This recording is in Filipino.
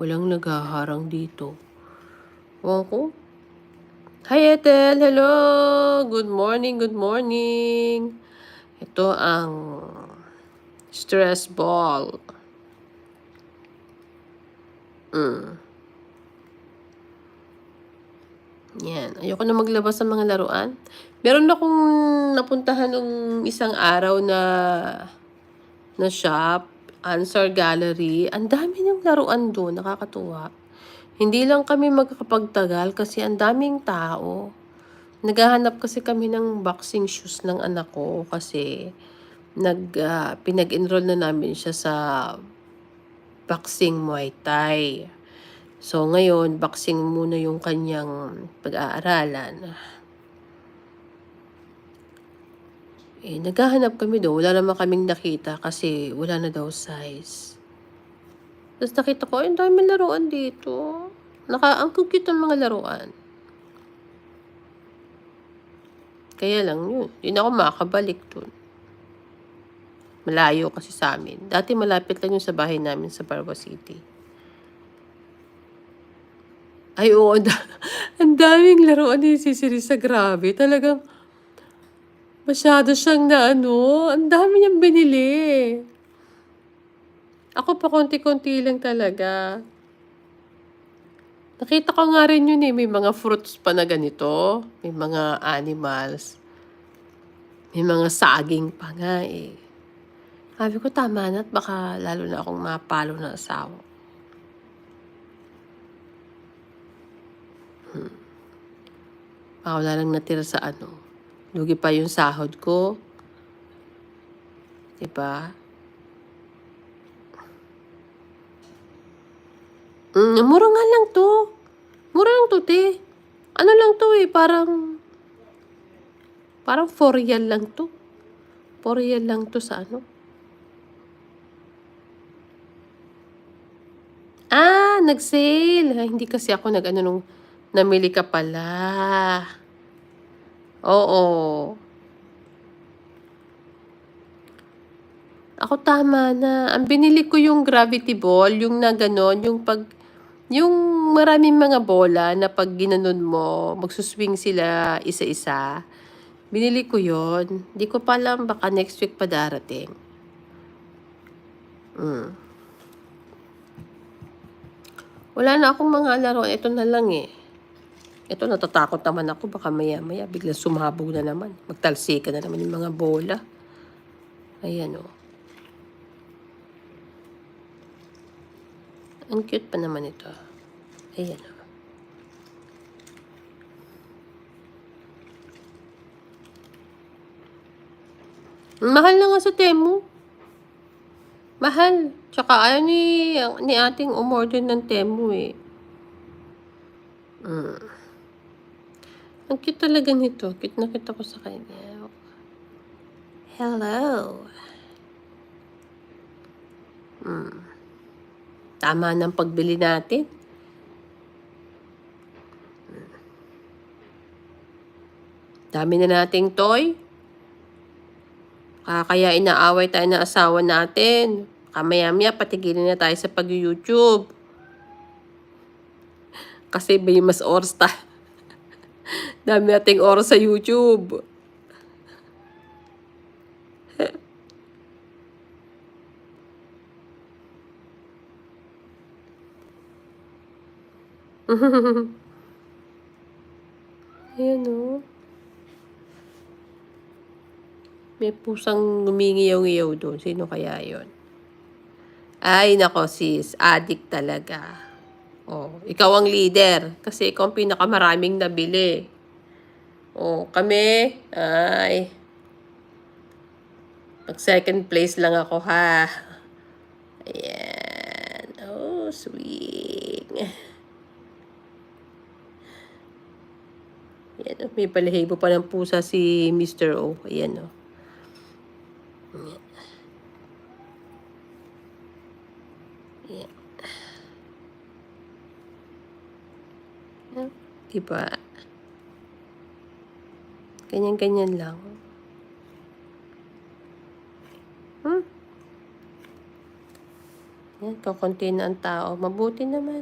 Walang naghaharang dito. Ewan ko. Hi Ethel! Hello! Good morning, good morning! Ito ang stress ball. Yan. Ayoko na maglabas ng mga laruan. Meron akong napuntahan nung isang araw na shop, Ansar Gallery. Ang dami ng laruan doon, nakakatuwa. Hindi lang kami magkakapagtagal kasi ang daming tao. Naghahanap kasi kami ng boxing shoes ng anak ko kasi pinag-enroll na namin siya sa boxing Muay Thai. So ngayon, boxing muna yung kanyang pag-aaralan. Naghahanap kami doon. Wala naman kaming nakita kasi wala na daw size. Tapos nakita ko, ang dami laruan dito. Ang cute ng mga laruan. Kaya lang yun. Hindi na ako makakabalik doon. Malayo kasi sa amin. Dati malapit lang yung sa bahay namin sa Parwa City. Ay, oo. Ang daming laruan ni Sisirisa. Grabe. Talagang masyado siyang ang dami niyang binili. Ako pa konti-konti lang talaga. Nakita ko nga rin yun may mga fruits pa na ganito. May mga animals. May mga saging pa nga Sabi ko tama na at baka lalo na akong mapalo ng asawa. Wala lang natira sa lugi pa yung sahod ko. Diba? Mura nga lang to. Mura lang to, te. Ano lang to parang 4 real lang to. 4 real lang to sa nag-sale. Hindi kasi ako nung namili ka pala. Oo. Ako tama na. Ang binili ko yung gravity ball, yung na ganon, yung maraming mga bola na pag ginanon mo, magsuswing sila isa-isa. Binili ko yon. Di ko pa alam, baka next week pa darating. Wala na akong mga laro. Ito na lang Ito, natatakot naman ako. Baka maya-maya, biglang sumabog na naman. Magtalsika na naman yung mga bola. Ayan Ang cute pa naman ito. Ayan Mahal na nga sa Temu. Mahal. Tsaka ayaw ni ating umorder ng Temu Ang cute talaga nito. Cute na cute ako sa kanya. Hello. Tama ng pagbili natin. Dami na nating toy. Kaya inaaway tayo ng asawa natin. Kamaya-maya patigilin na tayo sa pag-YouTube. Kasi may mas oras tayo. Dami nating oras sa YouTube. Ayan May pusang ngumingiyaw-ngiyaw doon. Sino kaya yon? Ay, nako sis. Addict talaga. Ikaw ang leader. Kasi ikaw ang pinakamaraming nabili. Kami, mag-second place lang ako ha. Ayan. Swing. Ayan may balahibo pa ng pusa si Mr. O. Ayan Diba? Ganyan-ganyan lang. Yan. Ayan, kokonti na ang tao. Mabuti naman.